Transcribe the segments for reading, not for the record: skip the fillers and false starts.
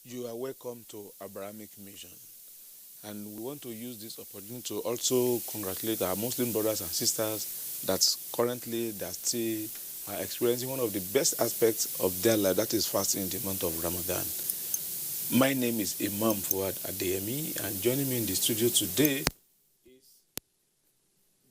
You are welcome to Abrahamic Mission. And we want to use this opportunity to also congratulate our Muslim brothers and sisters that currently they still are experiencing one of the best aspects of their life, that is fasting in the month of Ramadan. My name is Imam Fuad Adeyemi, and joining me in the studio today is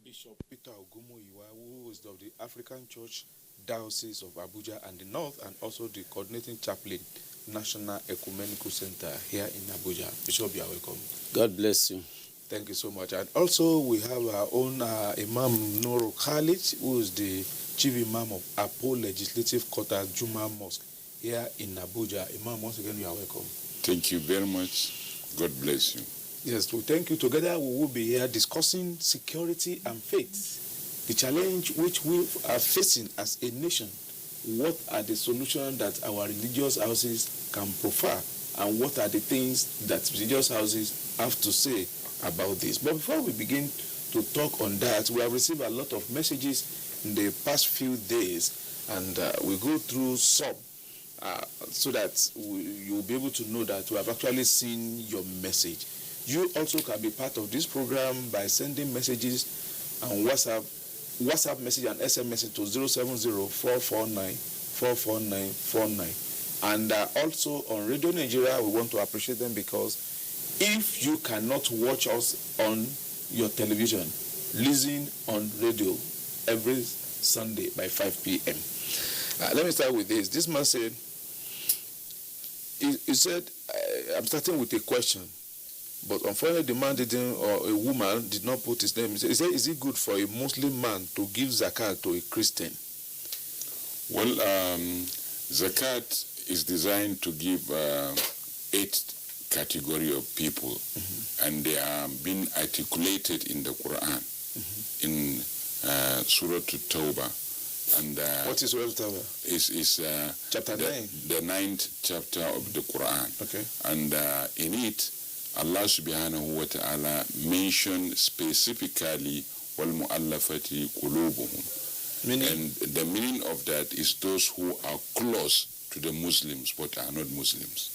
Bishop Peter Ogumoyiwa, who is of the African Church Diocese of Abuja and the North, and also the coordinating chaplain, National Ecumenical Center here in Abuja. Bishop, you are welcome. God bless you. Thank you so much. And also we have our own Imam Nuru Khalid, who is the Chief Imam of Apo Legislative Quarter Juma Mosque here in Abuja. Imam, once again, you are welcome. Thank you very much. God bless you. Yes, we thank you. Together we will be here discussing security and faith, the challenge which we are facing as a nation. What are the solutions that our religious houses can proffer, and what are the things that religious houses have to say about this? But before we begin to talk on that, we have received a lot of messages in the past few days, and we go through some so that you will be able to know that we have actually seen your message. You also can be part of this program by sending messages on WhatsApp message and SMS message to 070-449-44949. And also on Radio Nigeria, we want to appreciate them, because if you cannot watch us on your television, listen on radio every Sunday by 5 p.m. Let me start with this. This man said, he said, I'm starting with a question. But unfortunately, the man didn't, or a woman did not put his name. He said, is it good for a Muslim man to give zakat to a Christian? Well, zakat is designed to give 8 category of people, and they are being articulated in the Quran, in Surah At-Tawbah. And what is Surah At-Tawbah? Is chapter 9. The 9th chapter of the Quran. Okay. And in it, Allah subhanahu wa ta'ala mentioned specifically وَالْمُؤَلَّفَةِ قُلُوبُهُمْ. And the meaning of that is those who are close to the Muslims but are not Muslims.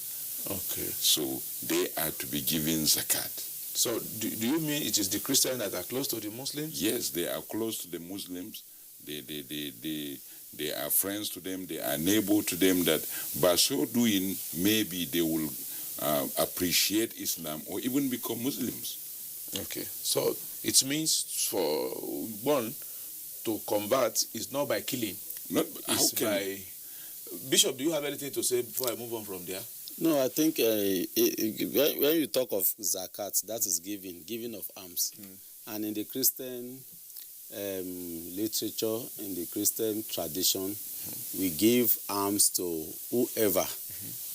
Okay. So they are to be given zakat. So do you mean it is the Christians that are close to the Muslims? Yes, they are close to the Muslims. They are friends to them. They are neighbor to them. That by so doing, maybe they will appreciate Islam or even become Muslims. Okay, so it means for one to convert is not by killing. Not it's by. Bishop, do you have anything to say before I move on from there? No, I think when you talk of zakat, that is giving of alms. And in the Christian literature, in the Christian tradition, we give alms to whoever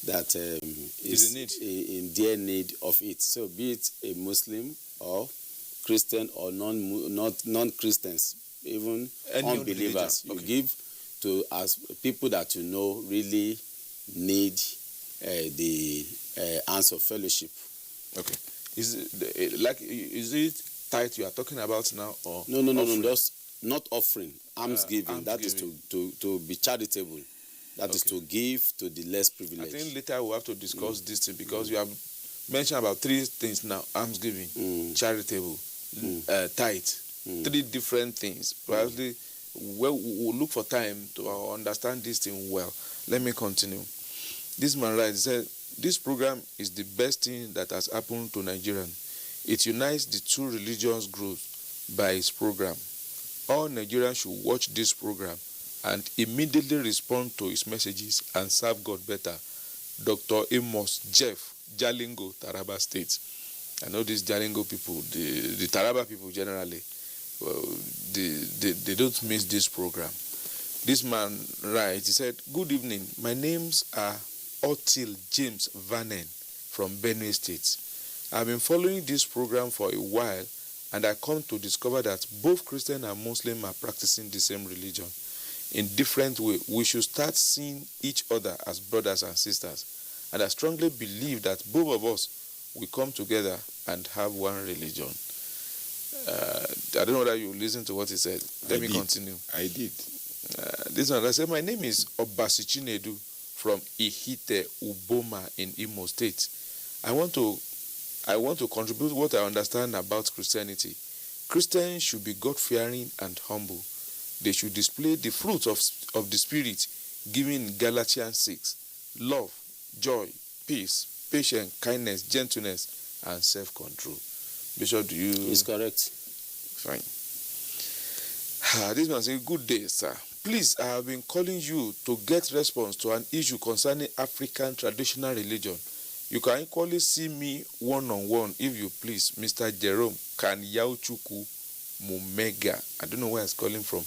that is in their need of it. So be it a Muslim or Christian or non-Christians, even any unbelievers, you give to as people that you know really need the alms of fellowship. Okay. Is it tithe you are talking about now, or no, just not offering, alms giving. That is to be charitable. That is to give to the less privileged. I think later we'll have to discuss this thing, because you have mentioned about 3 things now: alms giving, charitable, tithe. 3 different things. Probably we'll look for time to understand this thing well. Let me continue. This man writes, said, this program is the best thing that has happened to Nigerian. It unites the 2 religious groups by its program. All Nigerians should watch this program and immediately respond to his messages and serve God better. Dr. Amos Jeff, Jalingo, Taraba State. I know these Jalingo people, the Taraba people generally, they don't miss this program. This man writes, he said, good evening, my names are Otil James Vanen from Benue State. I've been following this program for a while, and I come to discover that both Christian and Muslim are practicing the same religion in different ways. We should start seeing each other as brothers and sisters, and I strongly believe that both of us will come together and have one religion. I don't know whether you listened to what he said. Let me continue. I did. This one, I said, my name is Obasichinedu from Ihite, Uboma in Imo State. I want to contribute what I understand about Christianity. Christians should be God-fearing and humble. They should display the fruit of the Spirit given in Galatians 6. Love, joy, peace, patience, kindness, gentleness, and self-control. Bishop, do you... It's correct. Fine. This man says, good day, sir. Please, I have been calling you to get response to an issue concerning African traditional religion. You can equally see me one-on-one if you please, Mr. Jerome Kanyauchuku Mumega. I don't know where he's calling from.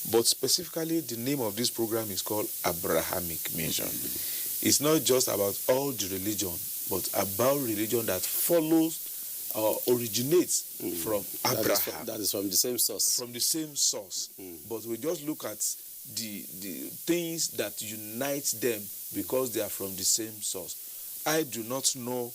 But specifically, the name of this program is called Abrahamic Mission. It's not just about all the religion, but about religion that follows or originates from Abraham. That is from the same source. From the same source. But we just look at the things that unite them because they are from the same source. I do not know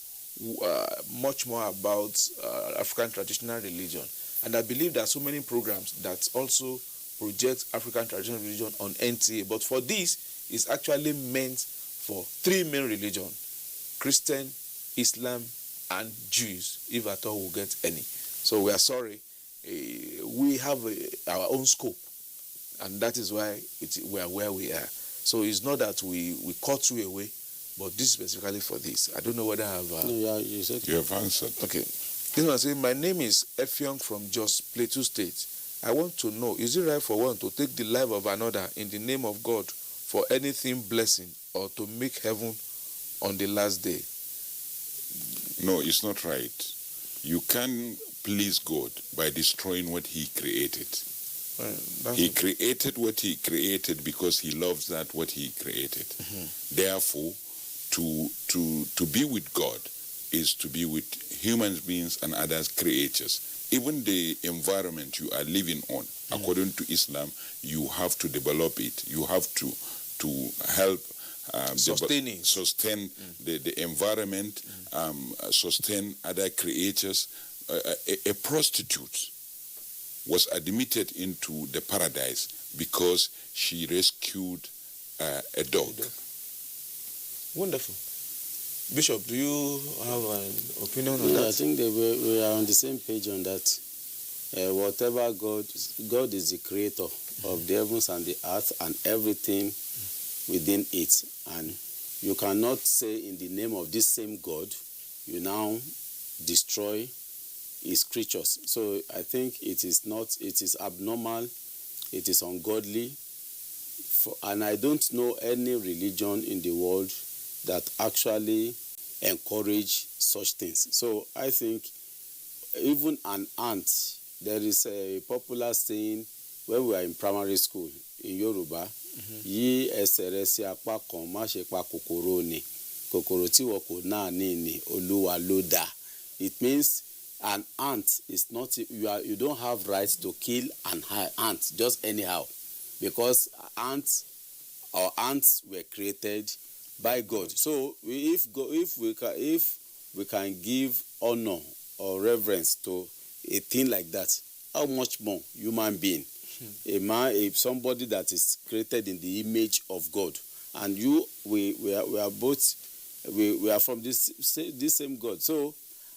much more about African traditional religion. And I believe there are so many programs that also project African traditional religion on NTA. But for this, it's actually meant for three main religions: Christian, Islam, and Jews, if at all we'll get any. So we are sorry. We have our own scope, and that is why we are where we are. So it's not that we cut you away, but this is specifically for this. I don't know whether I have... you said you have answered. Okay. This one says, my name is Effiong from Jos Plateau State. I want to know, is it right for one to take the life of another in the name of God for anything blessing or to make heaven on the last day? No, it's not right. You can please God by destroying what he created. He created what he created because he loves that what he created. Therefore, to be with God is to be with human beings and other creatures. Even the environment you are living on, according to Islam, you have to develop it. You have to help sustain the environment, sustain other creatures. A prostitute was admitted into the paradise because she rescued a dog. Wonderful. Bishop, do you have an opinion on that? I think we are on the same page on that. Whatever God is the creator of the heavens and the earth and everything within it. And you cannot say in the name of this same God, you now destroy his creatures. So I think it is abnormal, it is ungodly. And I don't know any religion in the world that actually encourage such things. So I think even an ant, there is a popular saying when we were in primary school in Yoruba, Yi eseresi apa kan ma se pa kokoro ni, kokoro ti wo ko na ni Oluwa lo da. It means an ant is not, you don't have right to kill an ant just anyhow, because ants were created by God. So if we can give honor or reverence to a thing like that, how much more human being, somebody that is created in the image of God, and we are both we are from this same God. So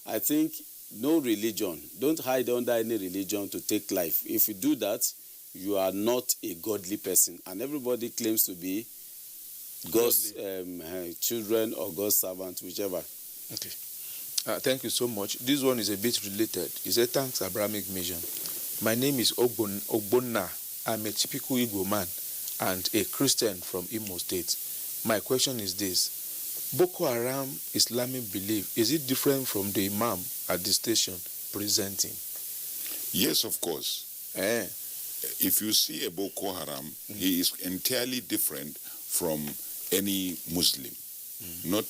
I think no religion, don't hide under any religion to take life. If you do that, you are not a godly person, and everybody claims to be God's children or God's servants, whichever. Okay. Thank you so much. This one is a bit related. It's a thanks Abrahamic Mission. My name is Ogbonna. I'm a typical Igbo man and a Christian from Imo State. My question is this. Boko Haram Islamic belief, is it different from the Imam at the station presenting? Yes, of course. If you see a Boko Haram, he is entirely different from any Muslim. Not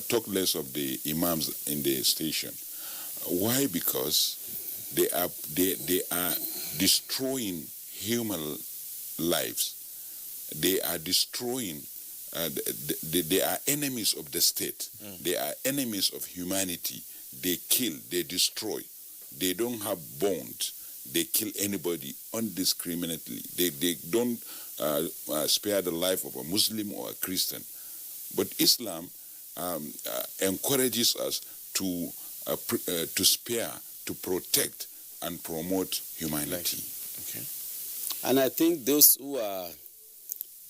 talk less of the imams in the station. Why? Because they are destroying human lives. They are destroying. They are enemies of the state. They are enemies of humanity. They kill. They destroy. They don't have bond. They kill anybody indiscriminately. They don't spare the life of a Muslim or a Christian. But Islam encourages us to spare, to protect, and promote humanity. Okay. And I think those who are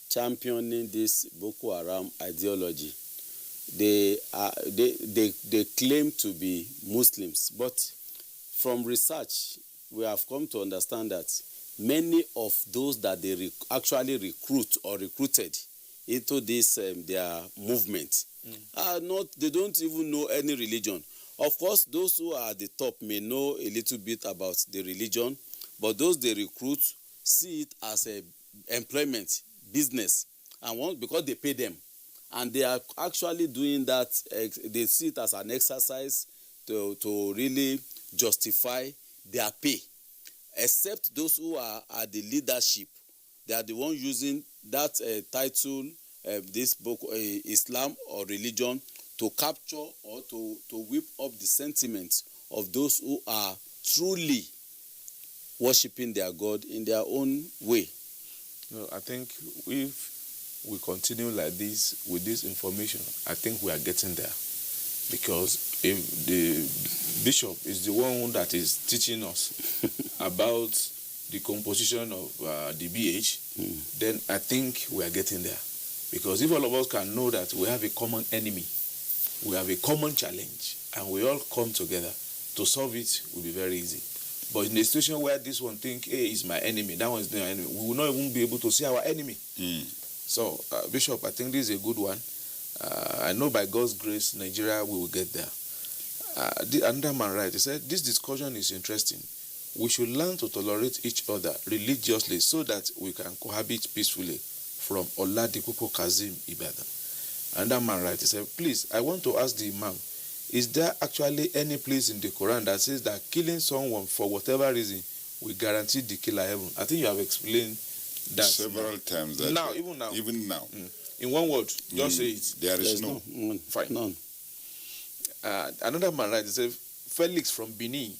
championing this Boko Haram ideology, they claim to be Muslims, but from research we have come to understand that many of those that they actually recruit or recruited into this their movement are not, they don't even know any religion. Of course, those who are at the top may know a little bit about the religion, but those they recruit see it as a employment business, and because they pay them, and they are actually doing that. They see it as an exercise to really justify their pay. Except those who are at the leadership, they are the ones using that title, this book, Islam or religion, to capture or to whip up the sentiments of those who are truly worshiping their God in their own way. No, I think if we continue like this with this information, I think we are getting there. Because if the bishop is the one that is teaching us about the composition of the BH, then I think we are getting there. Because if all of us can know that we have a common enemy, we have a common challenge, and we all come together to solve it, will be very easy. But in a situation where this one think, hey, is my enemy, that one is not my enemy, we will not even be able to see our enemy. So, Bishop, I think this is a good one. I know by God's grace, Nigeria, we will get there. Another man writes, he said, this discussion is interesting. We should learn to tolerate each other religiously so that we can cohabit peacefully. From Oladipupo Kazim Ibadan. Another man writes, he said, please, I want to ask the Imam, is there actually any place in the Quran that says that killing someone for whatever reason will guarantee the killer heaven? I think you have explained that several times. That now, even now. Even now. In one word, just say it. There is no. Fine. None. Another man writes, he said, Felix from Benin,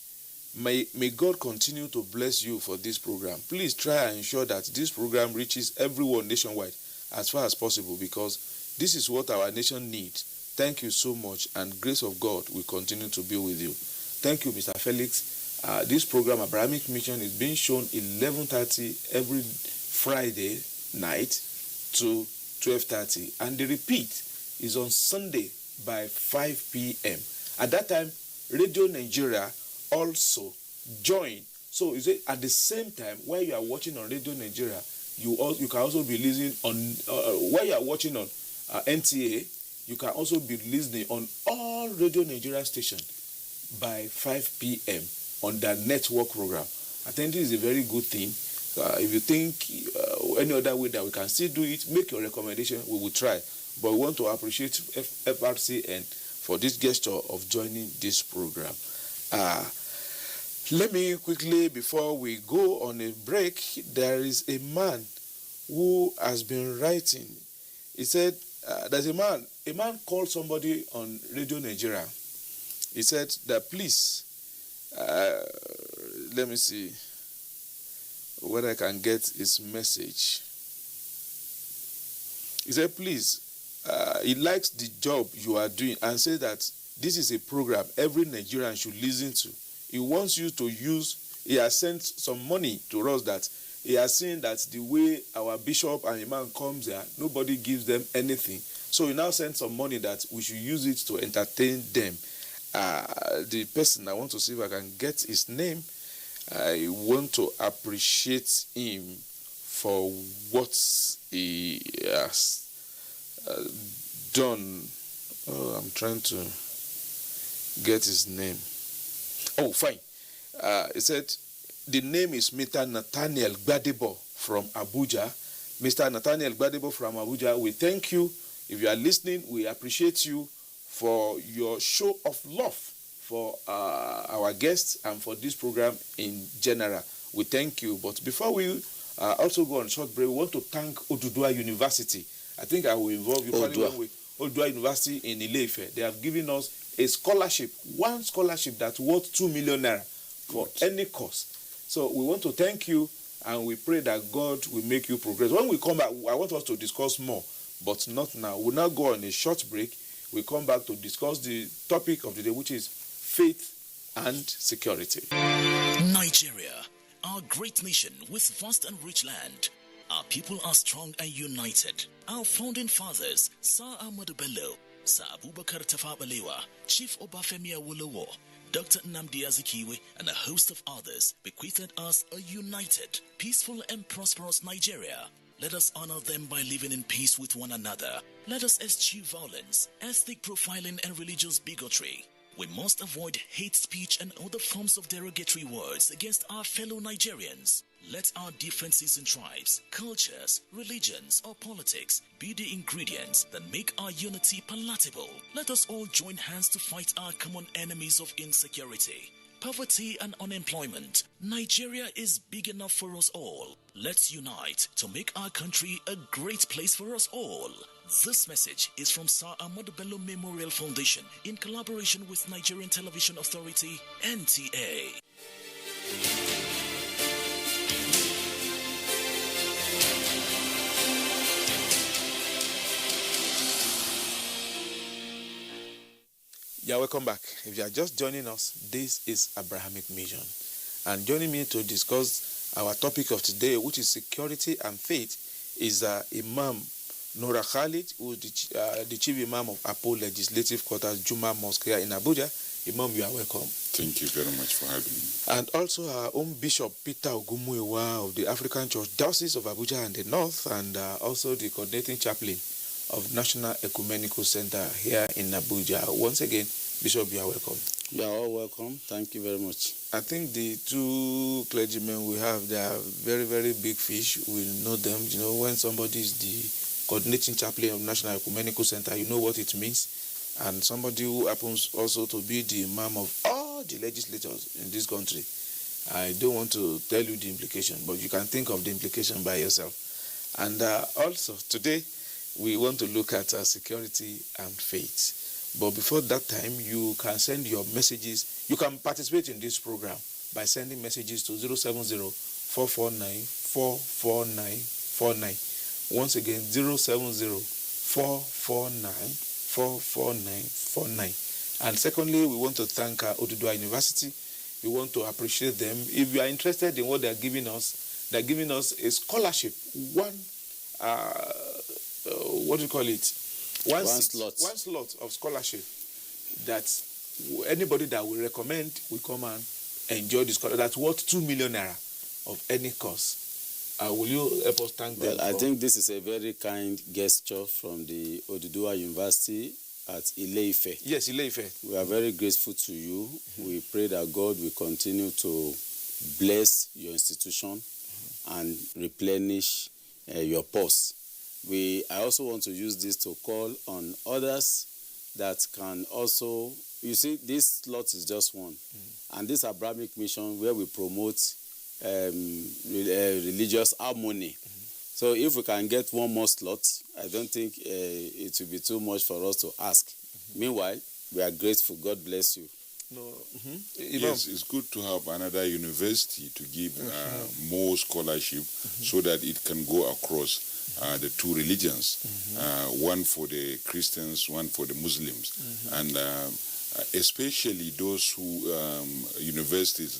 may God continue to bless you for this program. Please try and ensure that this program reaches everyone nationwide as far as possible, because this is what our nation needs. Thank you so much, and grace of God will continue to be with you. Thank you, Mr. Felix. This program, Abrahamic Mission, is being shown 11:30 every Friday night to 12:30, and the repeat is on Sunday by 5 p.m. At that time, Radio Nigeria also join. So is it at the same time where you are watching on Radio Nigeria, you can also be listening on where you are watching on NTA, you can also be listening on all Radio Nigeria stations by 5 p.m. on the network program. I think this is a very good thing. If you think any other way that we can still do it, make your recommendation. We will try. But we want to appreciate FRCN for this gesture of joining this program. Let me quickly, before we go on a break, there is a man who has been writing. He said, there's a man called somebody on Radio Nigeria. He said that please, let me see whether I can get his message. He said, please, he likes the job you are doing and says that this is a program every Nigerian should listen to. He wants you to use, he has sent some money to us that he has seen that the way our bishop and imam comes here, nobody gives them anything. So he now sent some money that we should use it to entertain them. The person, I want to see if I can get his name. I want to appreciate him for what he has done. Oh, I'm trying to get his name. Oh, fine. He said, the name is Mr. Nathaniel Gbadebo from Abuja. Mr. Nathaniel Gbadebo from Abuja, we thank you. If you are listening, we appreciate you for your show of love for our guests and for this program in general. We thank you. But before we also go on short break, we want to thank Oduduwa University. I think I will involve you. Oduduwa University in Ile-Ife. They have given us a scholarship, one scholarship that's worth 2 million naira for any course. So we want to thank you, and we pray that God will make you progress. When we come back, I want us to discuss more. but not now. We'll now go on a short break. We'll come back to discuss the topic of the day, which is faith and security. Nigeria, our great nation with vast and rich land. Our people are strong and united. Our founding fathers, Sir Ahmadu Bello, Sir Abubakar Tafawa Balewa, Chief Obafemi Awolowo, Dr. Nnamdi Azikiwe, and a host of others bequeathed us a united, peaceful and prosperous Nigeria. Let us honor them by living in peace with one another. Let us eschew violence, ethnic profiling, and religious bigotry. We must avoid hate speech and other forms of derogatory words against our fellow Nigerians. Let our differences in tribes, cultures, religions, or politics be the ingredients that make our unity palatable. Let us all join hands to fight our common enemies of insecurity, poverty, and unemployment. Nigeria is big enough for us all. Let's unite to make our country a great place for us all. This message is from Sir Ahmadu Bello Memorial Foundation in collaboration with Nigerian Television Authority, NTA. Yeah, welcome back. If you are just joining us, this is Abrahamic Mission. And joining me to discuss our topic of today, which is security and faith, is Imam Nora Khalid, who is the chief imam of Apo Legislative Quarters, Juma Mosque here in Abuja. Imam, you are welcome. Thank you very much for having me. And also our own Bishop Peter Ogumuyiwa of the African Church Diocese of Abuja and the North, and also the coordinating chaplain of National Ecumenical Center here in Abuja. Once again, Bishop, you are welcome. You are all welcome. Thank you very much. I think the two clergymen we have, they are very, very big fish. We know them. You know, when somebody is the coordinating chaplain of National Ecumenical Center, you know what it means. And somebody who happens also to be the imam of all the legislators in this country. I don't want to tell you the implication, but you can think of the implication by yourself. And also, today, we want to look at security and faith. But before that time, you can send your messages. You can participate in this program by sending messages to 070-449-44949. Once again, 070-449-44949. And secondly, we want to thank Oduduwa University. We want to appreciate them. If you are interested in what they are giving us a scholarship. One slot of scholarship that anybody that we recommend will come and enjoy this scholarship. That's worth 2 million naira of any cost. Will you help us thank them? Well, I think this is a very kind gesture from the Oduduwa University at Ile-Ife. Yes, Ile-Ife. We are very grateful to you. We pray that God will continue to bless your institution and replenish your purse. I also want to use this to call on others that can also, you see, this slot is just one. And this Abrahamic Mission where we promote religious harmony. So if we can get one more slot, I don't think it will be too much for us to ask. Meanwhile, we are grateful. God bless you. Yes, it's good to have another university to give more scholarship so that it can go across the two religions, one for the Christians, one for the Muslims, and especially those who universities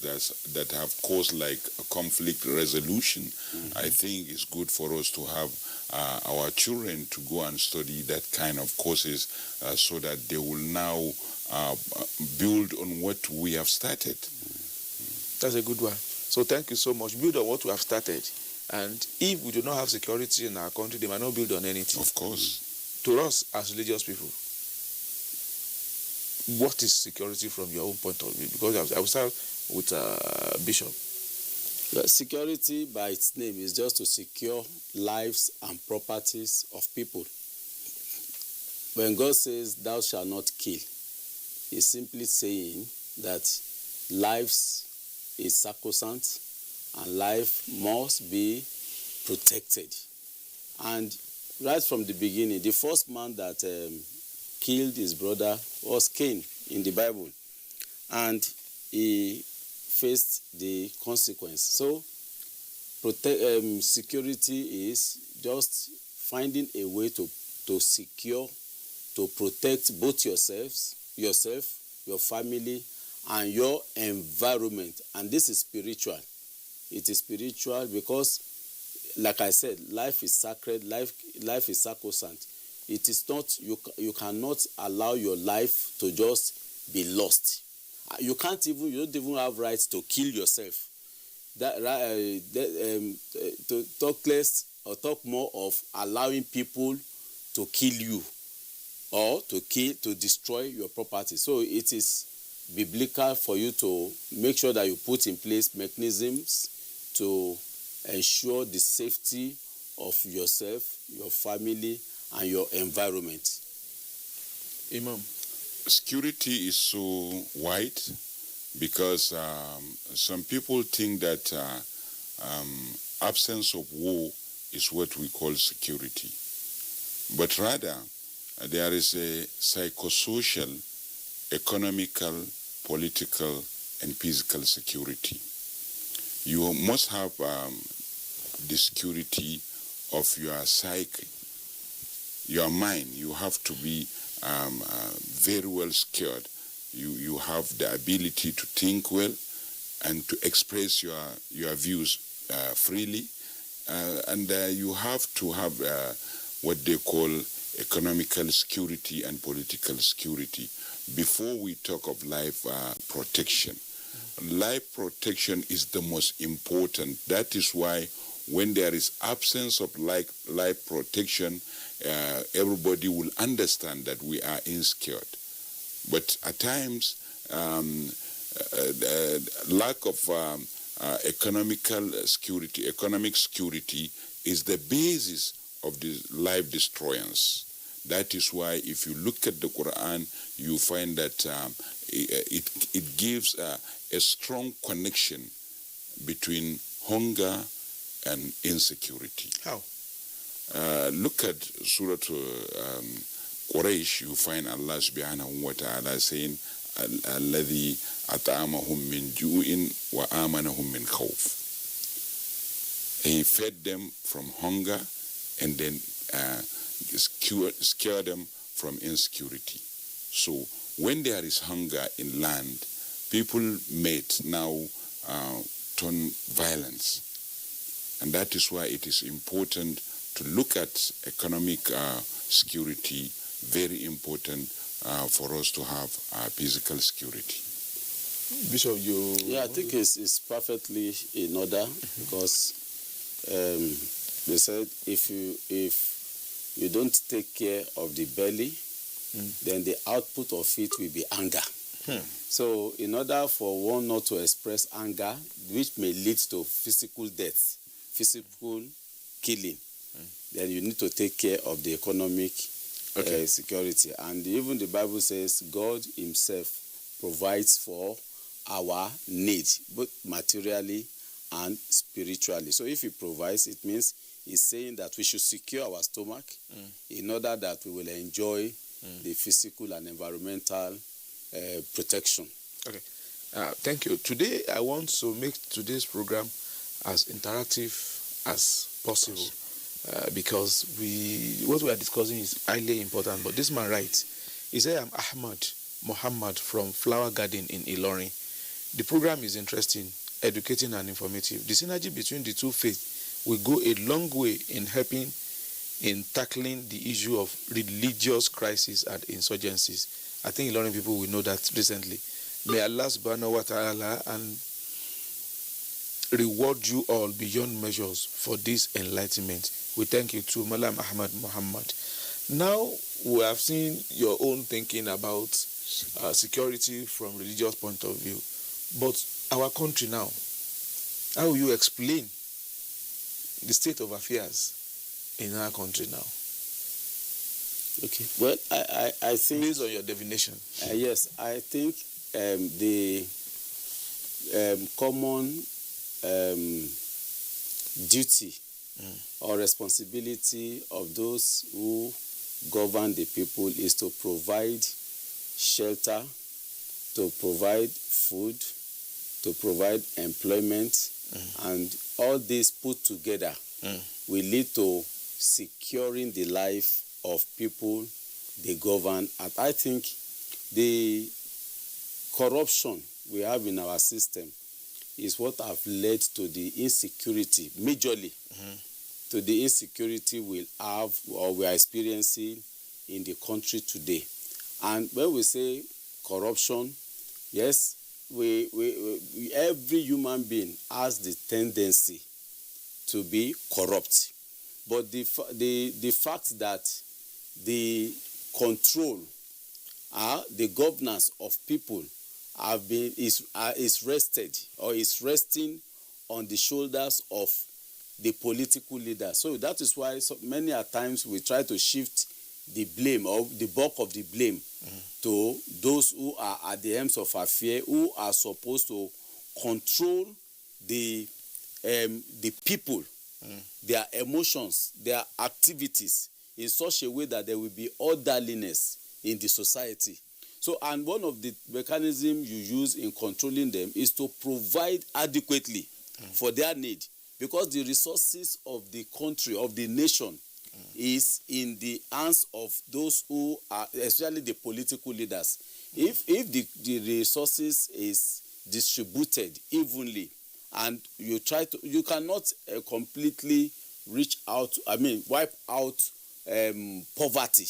that have caused like a conflict resolution. I think it's good for us to have our children to go and study that kind of courses so that they will now build on what we have started. That's a good one. So thank you so much. Build on what we have started. And if we do not have security in our country, they might not build on anything. Of course. To us as religious people, what is security from your own point of view? Because I will start with Bishop. Well, security by its name is just to secure lives and properties of people. When God says, "Thou shalt not kill," He's simply saying that lives is sacrosanct and life must be protected. And right from the beginning, the first man that killed his brother was Cain in the Bible, and he faced the consequence. So security is just finding a way to to secure, to protect both yourself, your family, and your environment. And this is spiritual. It is spiritual because, like I said, life is sacred, life is sacrosanct. It is not, you cannot allow your life to just be lost. You don't even have rights to kill yourself. To talk less or talk more of allowing people to kill you or to destroy your property. So it is biblical for you to make sure that you put in place mechanisms to ensure the safety of yourself, your family, and your environment. Imam. Security is so wide because some people think that absence of war is what we call security. But rather, there is a psychosocial, economical, political, and physical security. You must have the security of your psyche, your mind. You have to be very well secured. You have the ability to think well and to express your views freely. And you have to have what they call economical security and political security before we talk of life protection. Life protection is the most important. That is why when there is absence of life protection, everybody will understand that we are insecure. But at times, lack of economic security is the basis of the life destruance. That is why if you look at the Quran, you find that it gives a strong connection between hunger and insecurity. How? Look at Surah Quraysh, you find Allah subhanahu wa ta'ala saying, الذي أطعمهم من جوع وآمنهم من خوف. He fed them from hunger and then scared them from insecurity. So when there is hunger in land, people might now turn violence. And that is why it is important to look at economic security, very important for us to have physical security. Bishop, Yeah, I think it's perfectly in order because they said if you don't take care of the belly, then the output of it will be anger. So in order for one not to express anger, which may lead to physical death, physical killing, then you need to take care of the economic security. And even the Bible says God himself provides for our needs, both materially and spiritually. So if he provides, it means he's saying that we should secure our stomach in order that we will enjoy the physical and environmental protection. Okay. Thank you. Today, I want to make today's program as interactive as possible because what we are discussing is highly important. But this man writes, he said, I'm Ahmad Muhammad from Flower Garden in Ilorin. The program is interesting, educating and informative. The synergy between the two faiths will go a long way in helping in tackling the issue of religious crisis and insurgencies. I think Ilorin people will know that recently. May Allah subhanahu wa ta'ala and reward you all beyond measures for this enlightenment. We thank you too, Malam Ahmad Muhammad. Now we have seen your own thinking about security from religious point of view. But our country now, how will you explain the state of affairs in our country now? Okay. Well, I think... Based on your definition. Yes, I think the common duty or responsibility of those who govern the people is to provide shelter, to provide food, to provide employment, and all this put together will lead to securing the life of people they govern. And I think the corruption we have in our system is what have led to the insecurity, majorly, to the insecurity we have or we are experiencing in the country today. And when we say corruption, yes, we every human being has the tendency to be corrupt. But the fact that the control, the governance of people is resting on the shoulders of the political leaders. So that is why so many a times we try to shift the blame or the bulk of the blame to those who are at the helms of affairs, who are supposed to control the people, their emotions, their activities in such a way that there will be orderliness in the society. So, and one of the mechanisms you use in controlling them is to provide adequately for their need, because the resources of the country, of the nation, is in the hands of those who are, especially the political leaders. If the resources is distributed evenly, and you cannot completely wipe out poverty,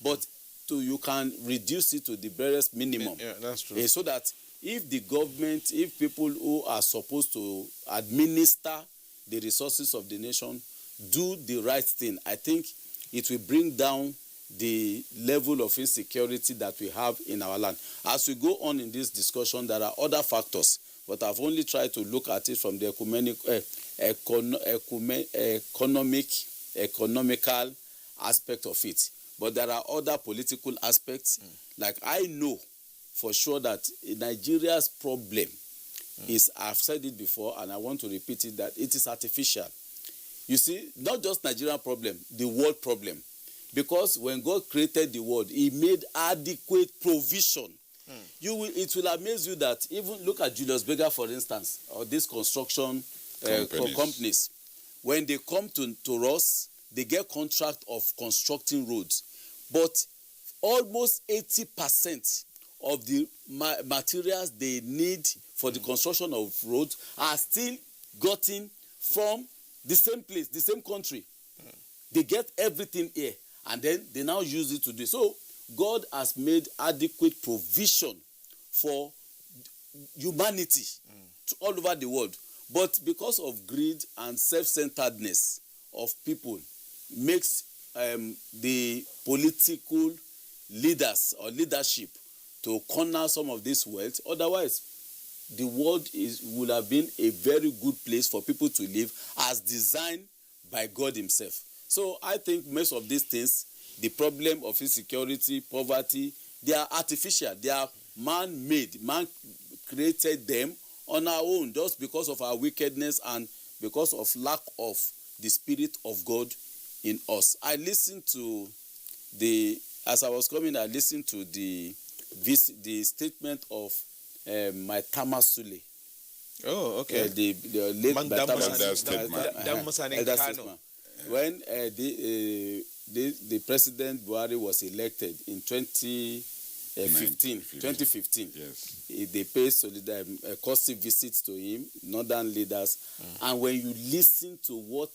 but you can reduce it to the barest minimum. Yeah, that's true. So that if the government, if people who are supposed to administer the resources of the nation do the right thing, I think it will bring down the level of insecurity that we have in our land. As we go on in this discussion, there are other factors, but I've only tried to look at it from the economical aspect of it. But there are other political aspects. Like I know for sure that Nigeria's problem is, I've said it before and I want to repeat it, that it is artificial. You see, not just Nigerian problem, the world problem. Because when God created the world, he made adequate provision. It will amaze you that even look at Julius Berger, for instance, or these construction companies. When they come to us, they get contract of constructing roads. But almost 80% of the materials they need for the construction of roads are still gotten from the same place, the same country. They get everything here, and then they now use it to do. So God has made adequate provision for humanity all over the world. But because of greed and self-centeredness of people, makes the political leaders or leadership to corner some of this wealth. Otherwise, the world would have been a very good place for people to live as designed by God himself. So I think most of these things, the problem of insecurity, poverty, they are artificial. They are man-made. Man created them on our own just because of our wickedness and because of lack of the Spirit of God in us. I listened to as I was coming, I listened to the statement of my Tamasule. Oh, okay. The late Kano. When the President Buhari was elected in 2015, yes, they paid courtesy visits to him, northern leaders, and when you listen to what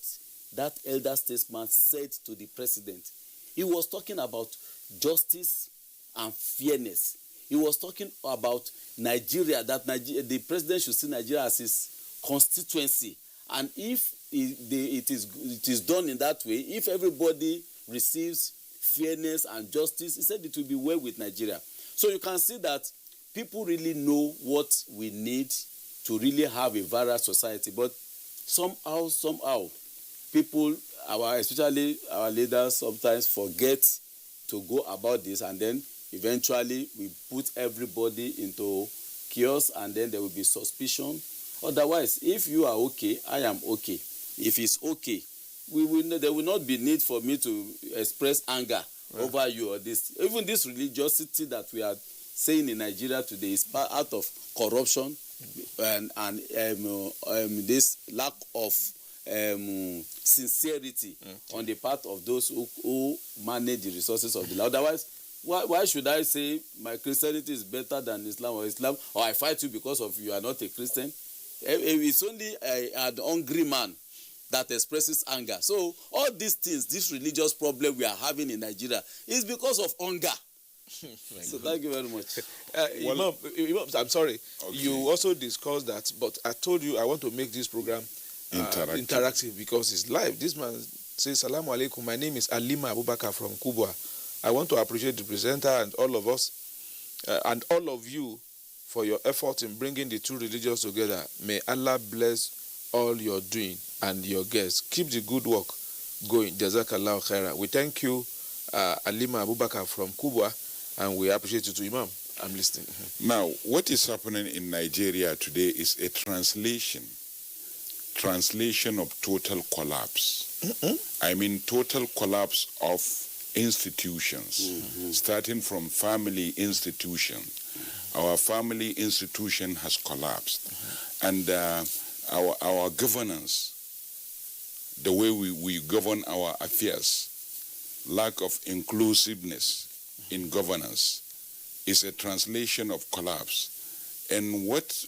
that elder statesman said to the president, he was talking about justice and fairness. He was talking about Nigeria, that the president should see Nigeria as his constituency. And if it is done in that way, if everybody receives fairness and justice, he said it will be well with Nigeria. So you can see that people really know what we need to really have a varied society. But somehow, people, especially our leaders, sometimes forget to go about this, and then eventually we put everybody into chaos, and then there will be suspicion. Otherwise, if you are okay, I am okay. If it's okay, there will not be need for me to express anger over you or this. Even this religiosity that we are saying in Nigeria today is out of corruption and this lack of sincerity on the part of those who manage the resources of the land. Otherwise, why should I say my Christianity is better than Islam, or I fight you because of you are not a Christian? It's only an hungry man that expresses anger. So all these things, this religious problem we are having in Nigeria, is because of hunger. So thank you very much. Imam, I'm sorry. Okay. You also discussed that, but I told you I want to make this program interactive because it's live. This man says, Salaam alaikum. My name is Alima Abubakar from Kubwa. I want to appreciate the presenter and all of us and all of you for your effort in bringing the two religions together. May Allah bless all you're doing and your guests. Keep the good work going. Jazakallah khaira. We thank you, Alima Abubakar from Kubwa, and we appreciate you too. Imam, I'm listening. Now, what is happening in Nigeria today is a translation of total collapse. I mean, total collapse of institutions, starting from family institution. Our family institution has collapsed, and our governance, the way we govern our affairs, lack of inclusiveness in governance is a translation of collapse. And what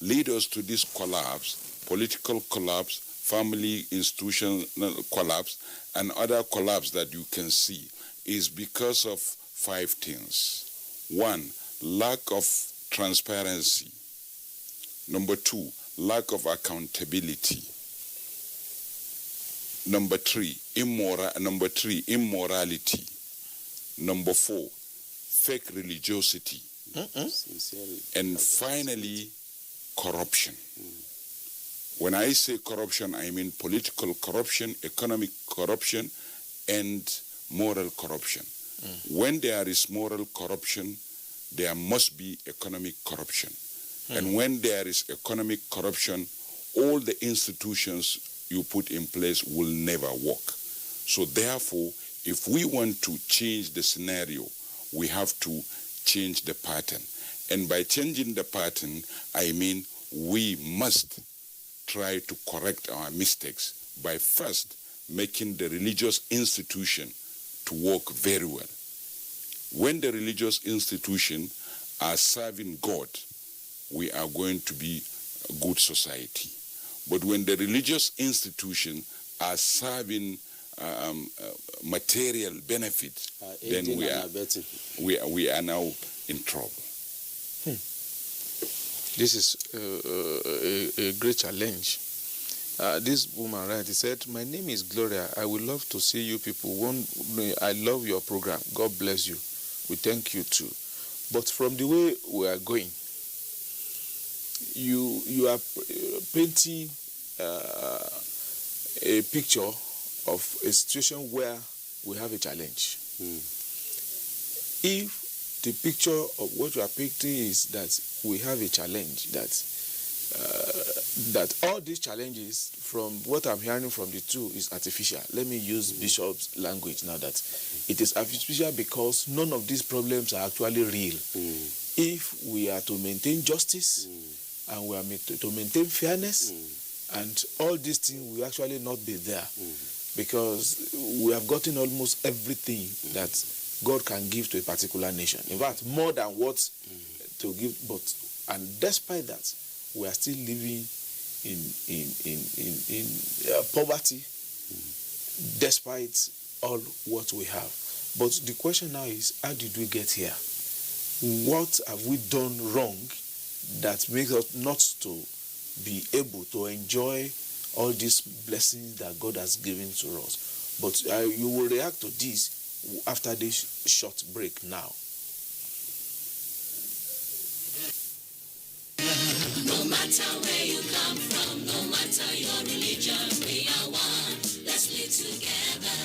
leads us to this collapse, political collapse, family institutional collapse, and other collapse that you can see, is because of 5 things. 1, lack of transparency. Number 2, lack of accountability. Number 3, immorality. Number 4, fake religiosity. And finally, corruption. When I say corruption, I mean political corruption, economic corruption, and moral corruption. When there is moral corruption, there must be economic corruption. And when there is economic corruption, all the institutions you put in place will never work. So therefore, if we want to change the scenario, we have to change the pattern. And by changing the pattern, I mean we must try to correct our mistakes by first making the religious institution to work very well. When the religious institution are serving God, we are going to be a good society. But when the religious institution are serving material benefit, then we are now in trouble. This is a great challenge. This woman, right, he said, my name is Gloria. I would love to see you people. I love your program. God bless you. We thank you too. But from the way we are going, you are painting a picture of a situation where we have a challenge. If the picture of what you are painting is that we have a challenge, that all these challenges, from what I'm hearing from the two, is artificial. Let me use Bishop's language now, that it is artificial because none of these problems are actually real. If we are to maintain justice and we are to maintain fairness, and all these things will actually not be there, because we have gotten almost everything that God can give to a particular nation. In fact, more than what to give, and despite that, we are still living in poverty, despite all what we have. But the question now is, how did we get here? What have we done wrong that makes us not to be able to enjoy all these blessings that God has given to us? But you will react to this after this short break now. No matter where you come from, no matter your religion, we are one. Let's live together.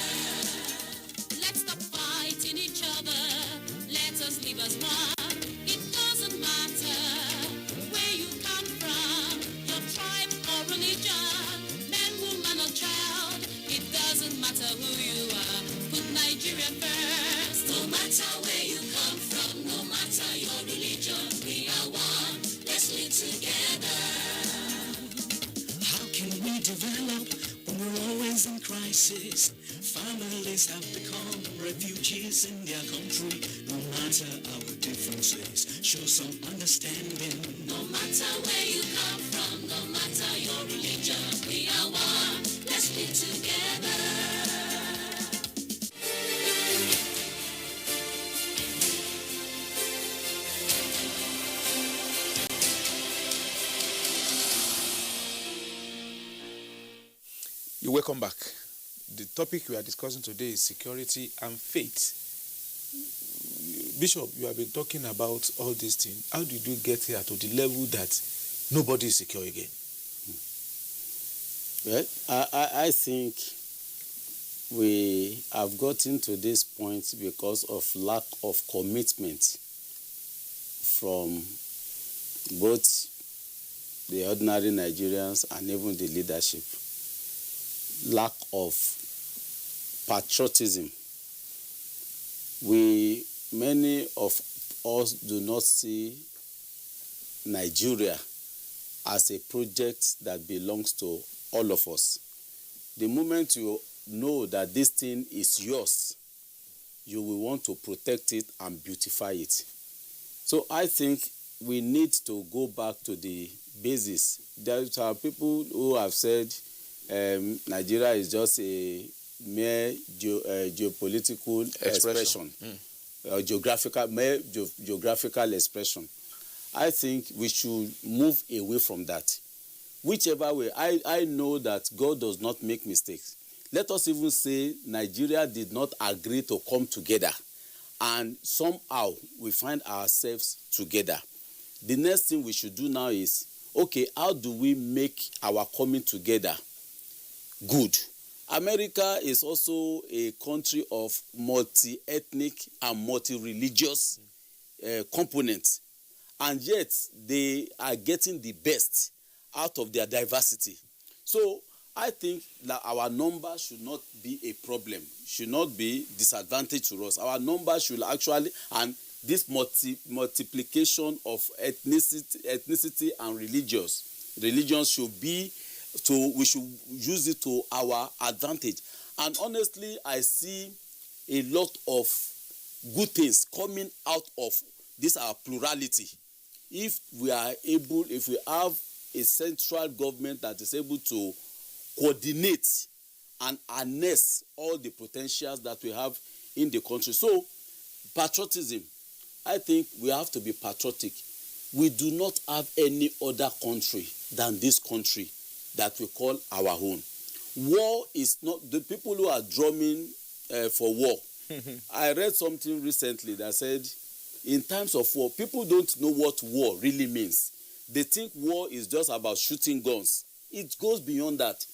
Let's stop fighting each other. Let us live as one. It doesn't matter where you come from, your tribe or religion, man, woman or child. It doesn't matter who you are. Put Nigeria first. No matter where you come from, no matter your religion, we are one. Let's live together. How can we develop differences. Families have become refugees in their country. No matter our differences, show some understanding. No matter where you come from, no matter your religion, we are one. Let's live together. You're welcome back. The topic we are discussing today is security and faith. Bishop, you have been talking about all these things. How did you get here to the level that nobody is secure again? Well, I think we have gotten to this point because of lack of commitment from both the ordinary Nigerians and even the leadership. Lack of patriotism. Many of us do not see Nigeria as a project that belongs to all of us. The moment you know that this thing is yours, you will want to protect it and beautify it. So I think we need to go back to the basis. There are people who have said Nigeria is just a mere geopolitical expression. Geographical expression. I think we should move away from that. Whichever way, I know that God does not make mistakes. Let us even say Nigeria did not agree to come together, and somehow we find ourselves together. The next thing we should do now is, okay, how do we make our coming together good? America is also a country of multi-ethnic and multi-religious components, and yet they are getting the best out of their diversity. So I think that our number should not be a problem, should not be disadvantage to us. Our number should actually, and this multiplication of ethnicity and religions should be, we should use it to our advantage. And honestly, I see a lot of good things coming out of this our plurality. If we have a central government that is able to coordinate and harness all the potentials that we have in the country. So, patriotism, I think we have to be patriotic. We do not have any other country than this country that we call our own. War is not, the people who are drumming for war. I read something recently that said, in times of war, people don't know what war really means. They think war is just about shooting guns. It goes beyond that.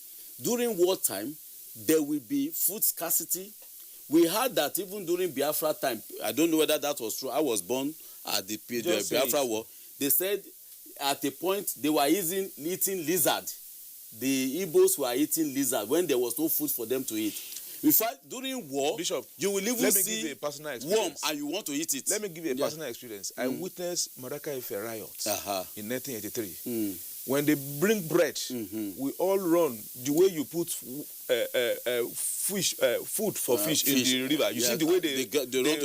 During wartime, there will be food scarcity. We heard that even during Biafra time, I don't know whether that was true. I was born at the Biafra war. They said at a point they were eating lizard. The Igbos were eating lizard when there was no food for them to eat. In fact, during war, Bishop, you will even see worm and you want to eat it. Let me give you a personal experience. I witnessed Madaka Ife riot in 1983. When they bring bread, we all run the way you put food for fish in the river. You see the way they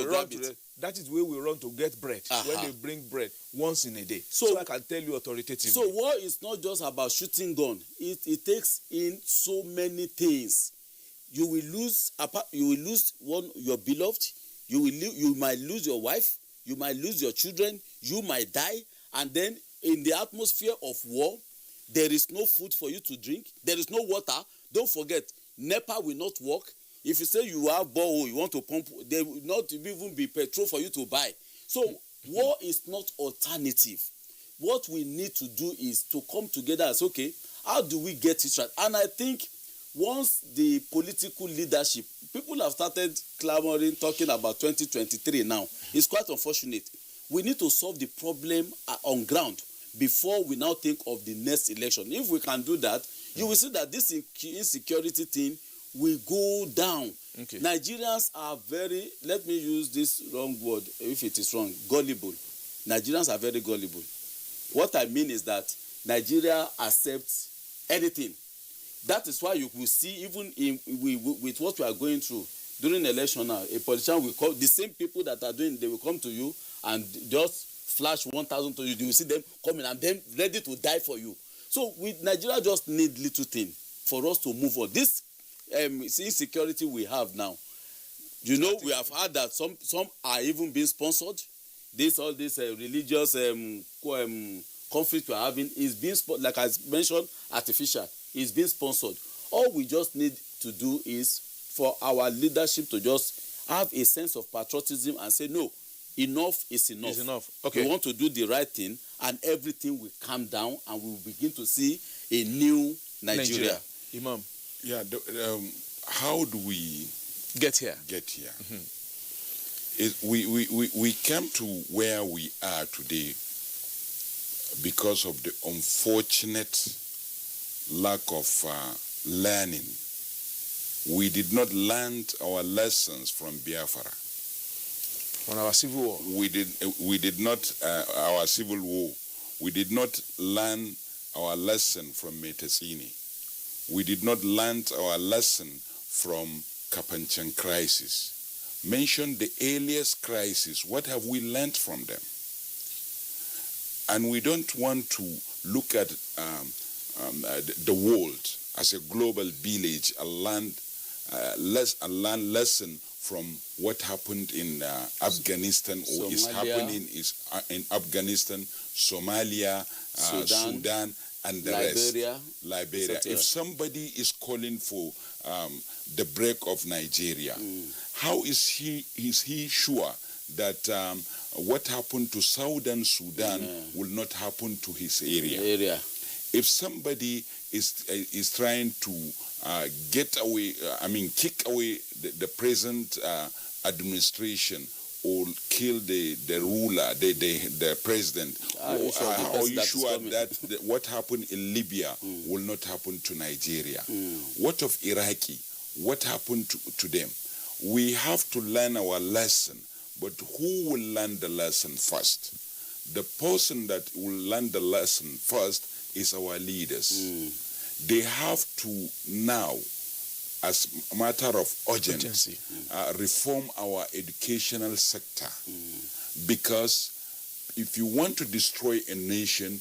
run to it. That is the way we run to get bread. When they bring bread once in a day. So I can tell you authoritatively. So war is not just about shooting gun. It takes in so many things. You will lose one your beloved. You might lose your wife. You might lose your children. You might die. And then in the atmosphere of war, there is no food for you to drink. There is no water. Don't forget, NEPA will not work. If you say you have borehole, you want to pump, there will not even be petrol for you to buy. So war is not alternative. What we need to do is to come together and say, okay, how do we get it right? And I think once the political leadership, people have started clamoring, talking about 2023 now. It's quite unfortunate. We need to solve the problem on ground before we now think of the next election. If we can do that, you will see that this insecurity thing will go down. Okay. Nigerians are very, let me use this wrong word, if it is wrong, gullible. Nigerians are very gullible. What I mean is that Nigeria accepts anything. That is why you will see, even with what we are going through during election now, a politician will call the same people that are doing, they will come to you and just flash 1,000 to you. You will see them coming and then ready to die for you. So Nigeria just need little thing for us to move on. This insecurity we have now, you know, we have heard that some are even being sponsored. All this religious conflict we are having is being, like I mentioned, artificial. It's being sponsored. All we just need to do is for our leadership to just have a sense of patriotism and say, no, enough is enough. It's enough. Okay. We want to do the right thing, and everything will calm down, and we will begin to see a new Nigeria. Imam. Yeah. How do we get here? We came to where we are today because of the unfortunate lack of learning. We did not learn our lessons from Biafra. On our civil war. We did not our civil war. We did not learn our lesson from Metesini. We did not learn our lesson from Kapanchan crisis. Mention the earliest crisis. What have we learned from them? And we don't want to look at the world as a global village, a learn lesson from what happened in Afghanistan or Somalia, is happening in Afghanistan, Somalia, Sudan, and the Liberia, rest. Liberia. If somebody is calling for the break of Nigeria, how is he sure that what happened to Southern Sudan will not happen to his area? If somebody is trying to get away, kick away the present administration or kill the ruler, the president, are you sure that what happened in Libya will not happen to Nigeria? What of Iraqi? What happened to them? We have to learn our lesson, but who will learn the lesson first? The person that will learn the lesson first is our leaders. They have to now, as a matter of urgency, reform our educational sector. Because if you want to destroy a nation,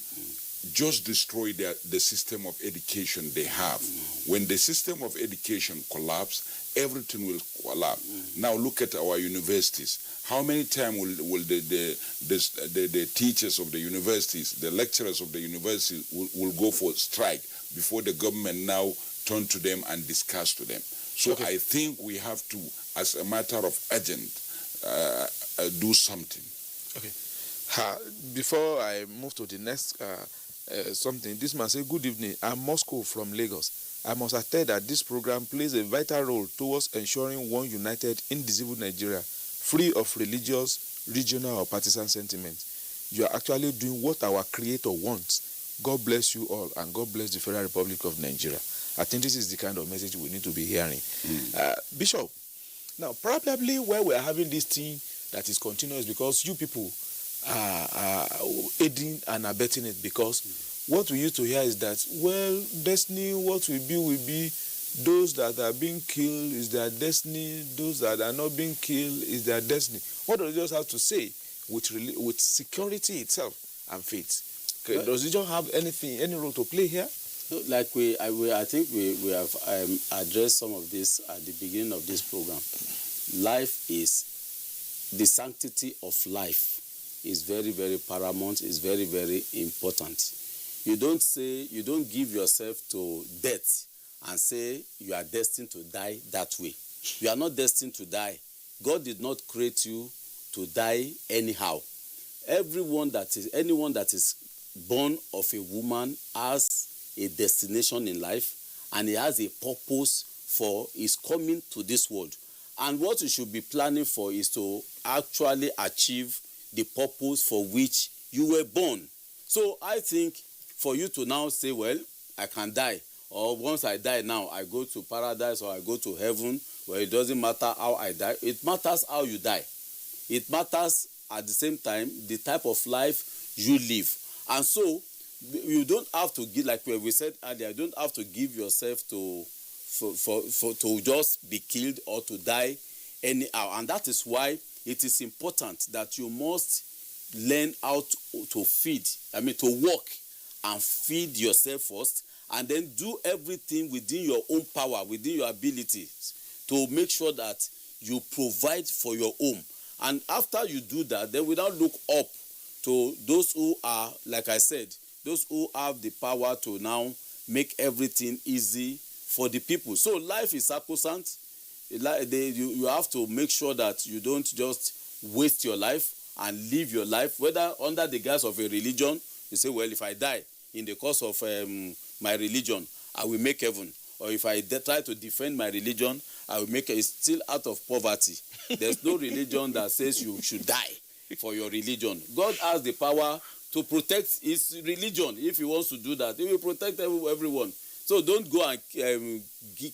just destroy the system of education they have. When the system of education collapses, everything will collapse. Now look at our universities. How many times will the teachers of the universities, the lecturers of the universities will go for strike before the government now turn to them and discuss to them? So I think we have to, as a matter of urgent, do something. Okay. Before I move to the next something, this man said, good evening, I'm Moscow from Lagos. I must attest that this program plays a vital role towards ensuring one united, indivisible Nigeria, free of religious, regional, or partisan sentiment. You are actually doing what our Creator wants. God bless you all, and God bless the Federal Republic of Nigeria. I think this is the kind of message we need to be hearing. Bishop, now probably where we are having this thing that is continuous because you people are aiding and abetting it, because what we used to hear is that, well, destiny, what will be, those that are being killed is their destiny, those that are not being killed is their destiny. What does it just have to say with security itself and faith? Okay, does it just have any role to play here? Like I think we have addressed some of this at the beginning of this program. Life is, the sanctity of life is very, very paramount, is very, very important. You don't give yourself to death and say you are destined to die that way. You are not destined to die. God did not create you to die anyhow. Anyone that is born of a woman has a destination in life, and he has a purpose for his coming to this world. And what you should be planning for is to actually achieve the purpose for which you were born. So I think for you to now say, well, I can die, or once I die now, I go to paradise or I go to heaven, well, it doesn't matter how I die. It matters how you die. It matters at the same time the type of life you live. And so you don't have to give, like we said earlier, you don't have to give yourself to just be killed or to die anyhow. And that is why it is important that you must learn how to feed, to work and feed yourself first, and then do everything within your own power, within your abilities, to make sure that you provide for your home. And after you do that, then we now look up to those who are, like I said, those who have the power to now make everything easy for the people. So life is sacrosanct. You have to make sure that you don't just waste your life and live your life, whether under the guise of a religion. You say, well, if I die in the course of my religion, I will make heaven. Or if I try to defend my religion, I will make it still out of poverty. There's no religion that says you should die for your religion. God has the power to protect his religion. If he wants to do that, he will protect everyone. So don't go and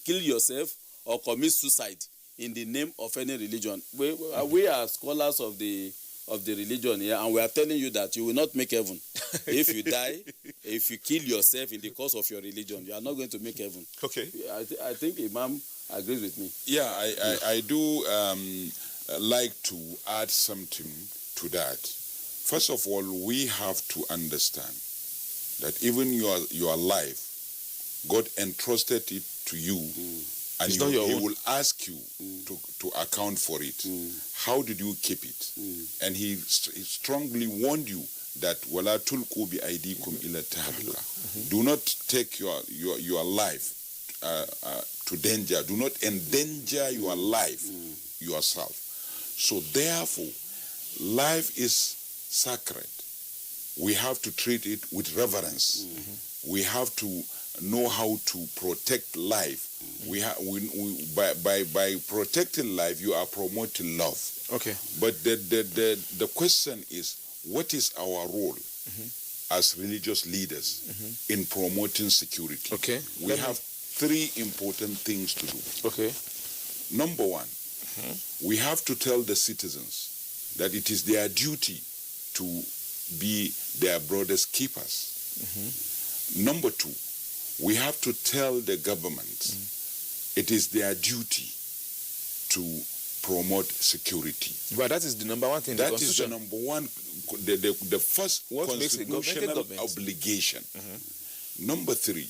kill yourself or commit suicide in the name of any religion. We are scholars of the religion here, and we are telling you that you will not make heaven. If you die, if you kill yourself in the course of your religion, you are not going to make heaven. Okay. I think Imam agrees with me. Yeah, I do like to add something to that. First of all, we have to understand that even your life, God entrusted it to you, and he will ask you to account for it. How did you keep it? And he strongly warned you that wala tulqu bi aydikum ila tahluka. Do not take your life to danger. Do not endanger your life yourself. So therefore, life is sacred. We have to treat it with reverence. We have to know how to protect life. By protecting life, you are promoting love. Okay. But the question is, what is our role as religious leaders in promoting security? Okay. We have three important things to do. Okay. Number one, we have to tell the citizens that it is their duty to be their brother's keepers. Number two, we have to tell the government it is their duty to promote security. But that is the number one thing. That is the number one, the first constitutional obligation. Number three,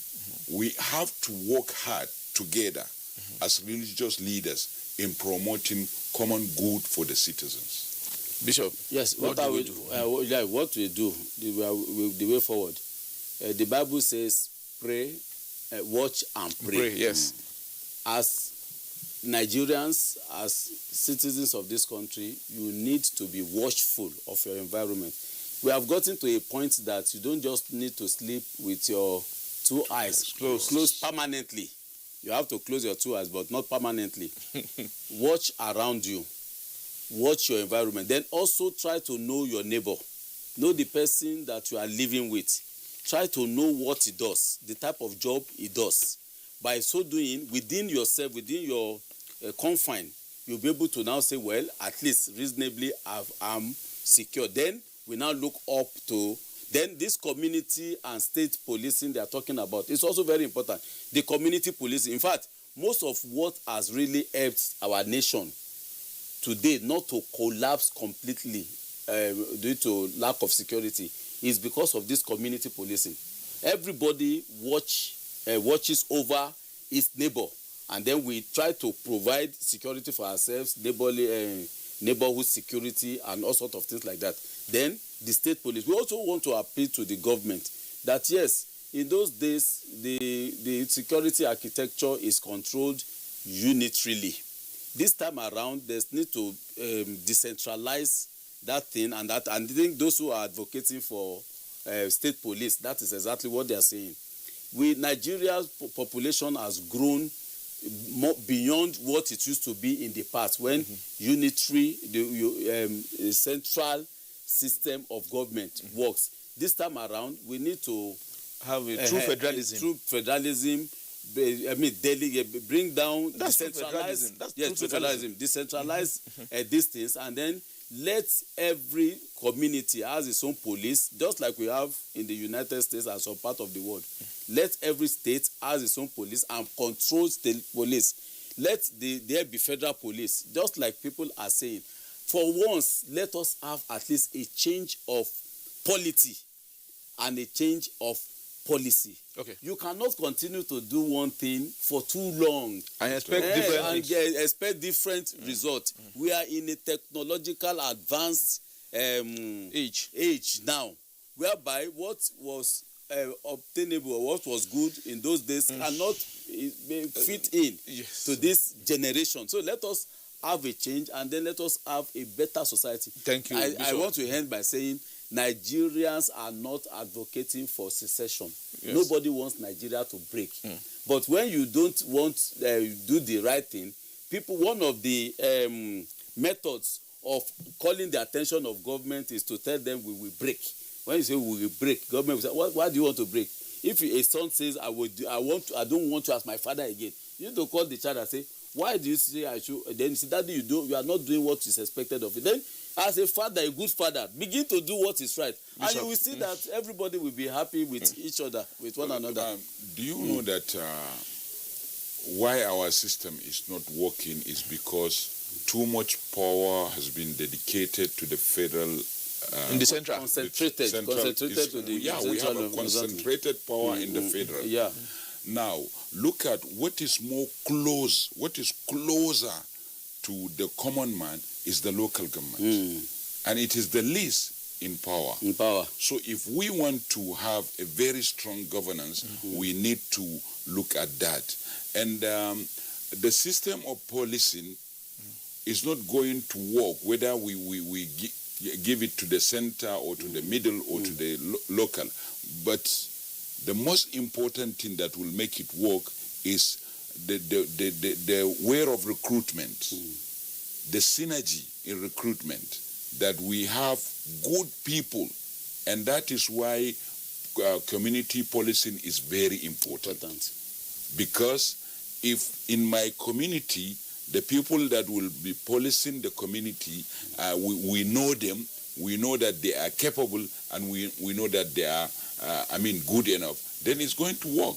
we have to work hard together as religious leaders in promoting common good for the citizens. Bishop, yes, what we do, the way forward. The Bible says, pray, watch and pray. Yes. As Nigerians, as citizens of this country, you need to be watchful of your environment. We have gotten to a point that you don't just need to sleep with your two eyes closed permanently. You have to close your two eyes, but not permanently. Watch around you. Watch your environment. Then also try to know your neighbor. Know the person that you are living with. Try to know what he does, the type of job he does. By so doing, within yourself, within your confine, you'll be able to now say, well, at least reasonably I'm secure. Then we now look up to, then this community and state policing they are talking about. It's also very important. The community policing. In fact, most of what has really helped our nation today not to collapse completely due to lack of security is because of this community policing. Everybody watches over his neighbor, and then we try to provide security for ourselves, neighborhood security, and all sorts of things like that. Then the state police. We also want to appeal to the government that yes, in those days the security architecture is controlled unitarily. This time around, there's need to decentralize that thing, and I think those who are advocating for state police, that is exactly what they are saying. Nigeria's population has grown beyond what it used to be in the past, when unitary, the central system of government works. This time around, we need to have a true federalism. True federalism. Bring down That's decentralized. That's true federalism. Decentralize these things, and then let every community has its own police, just like we have in the United States and some part of the world. Let every state has its own police and control state police. Let there be federal police, just like people are saying. For once, let us have at least a change of polity and a change of policy. Okay. You cannot continue to do one thing for too long and expect different results. We are in a technological advanced age now, whereby what was obtainable or what was good in those days cannot fit in to this generation. So let us have a change, and then let us have a better society. Thank you. I want to end by saying Nigerians are not advocating for secession. Yes. Nobody wants Nigeria to break. But when you don't want do the right thing, one of the methods of calling the attention of government is to tell them we will break. When you say we will break, government will say, why do you want to break? If a son says I don't want you as my father again, you need to call the child and say, why do you say I should? Then you say, Daddy, you are not doing what is expected of you. Then, as a father, a good father, begin to do what is right, and you will see that everybody will be happy with each other, with one another. Do you know that why our system is not working is because too much power has been dedicated to the federal. In the central, concentrated to the we have a concentrated power in the federal. Yeah. Now, look at what is closer to the common man is the local government. And it is the least in power. So if we want to have a very strong governance, we need to look at that. And the system of policing is not going to work whether we give it to the center or to the middle or to the local. But the most important thing that will make it work is the way of recruitment, the synergy in recruitment, that we have good people, and that is why community policing is very important. Because if in my community, the people that will be policing the community, we know them, we know that they are capable, and we know that they are good enough, then it's going to work.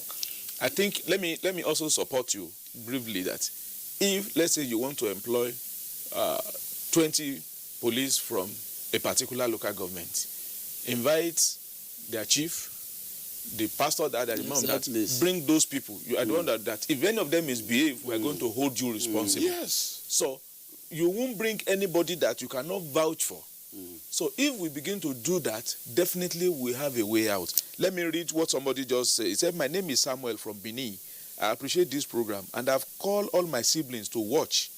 I think let me also support you briefly that if, let's say, you want to employ 20 police from a particular local government, invite their chief, the pastor, the imam, bring those people. I don't know that if any of them misbehave, we are going to hold you responsible. Yes. So you won't bring anybody that you cannot vouch for. So if we begin to do that, definitely we have a way out. Let me read what somebody just said. He said, my name is Samuel from Benin. I appreciate this program, and I've called all my siblings to watch.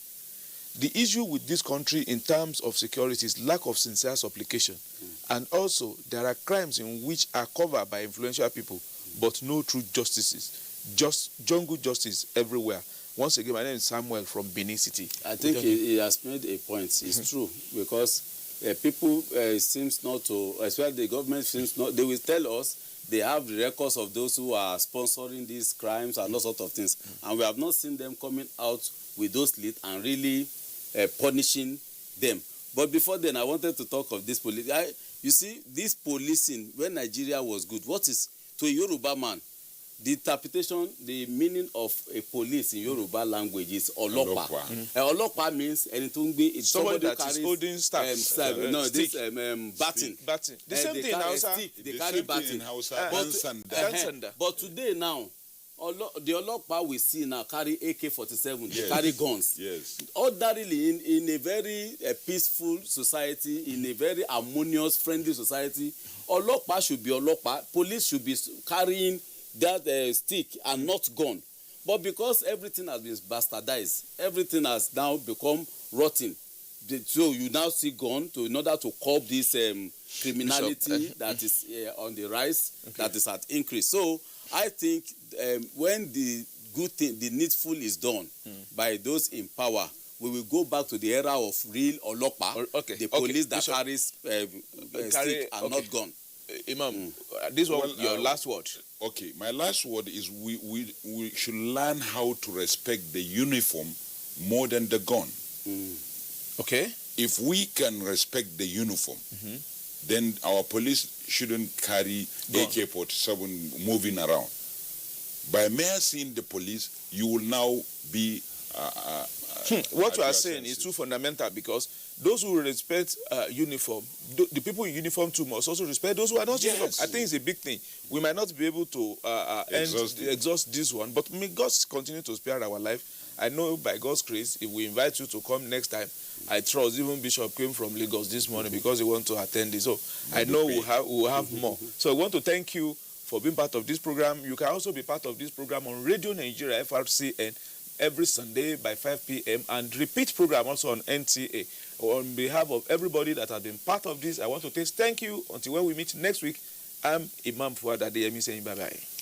The issue with this country in terms of security is lack of sincere supplication. And also, there are crimes in which are covered by influential people, but no true justices. Just jungle justice everywhere. Once again, my name is Samuel from Benin City. I think he has made a point. It's true, because people seems not to, especially the government seems not, they will tell us they have the records of those who are sponsoring these crimes and all sorts of things. And we have not seen them coming out with those leads and really punishing them. But before then, I wanted to talk of this police. You see, this policing, when Nigeria was good, what is, to a Yoruba man, the interpretation, the meaning of a police in Yoruba language is Olopa. Olopa means somebody that is holding staff. Batting. The same thing in Hausa. They carry batting. But today now, the Olopa we see now carry AK-47, they carry guns. Yes. Ordinarily, in a very peaceful society, in a very harmonious, friendly society, Olopa should be Olopa. Police should be carrying that stick and not gun. But because everything has been bastardized, everything has now become rotten. So you now see gun in order to curb this criminality that is on the rise, that is at increase. So I think when the good thing, the needful is done by those in power, we will go back to the era of real Olopa, the police that carries stick and not gun. Imam, this was your last word. Okay, my last word is we should learn how to respect the uniform more than the gun. Okay. if we can respect the uniform, then our police shouldn't carry AK-47 moving around. By mere seeing the police, you will now be... what you are saying is too fundamental, because those who respect uniform, the people in uniform too must also respect those who are not uniform. I think it's a big thing. We might not be able to exhaust this one, but may God continue to spare our life. I know by God's grace, if we invite you to come next time, I trust even Bishop came from Lagos this morning because he wants to attend this. So I know we'll have more. So I want to thank you for being part of this program. You can also be part of this program on Radio Nigeria, FRCN, every Sunday by 5 p.m. and repeat program also on NTA. On behalf of everybody that has been part of this, I want to say thank you. Until when we meet next week, I'm Imam Fuad Adeyemi saying bye-bye.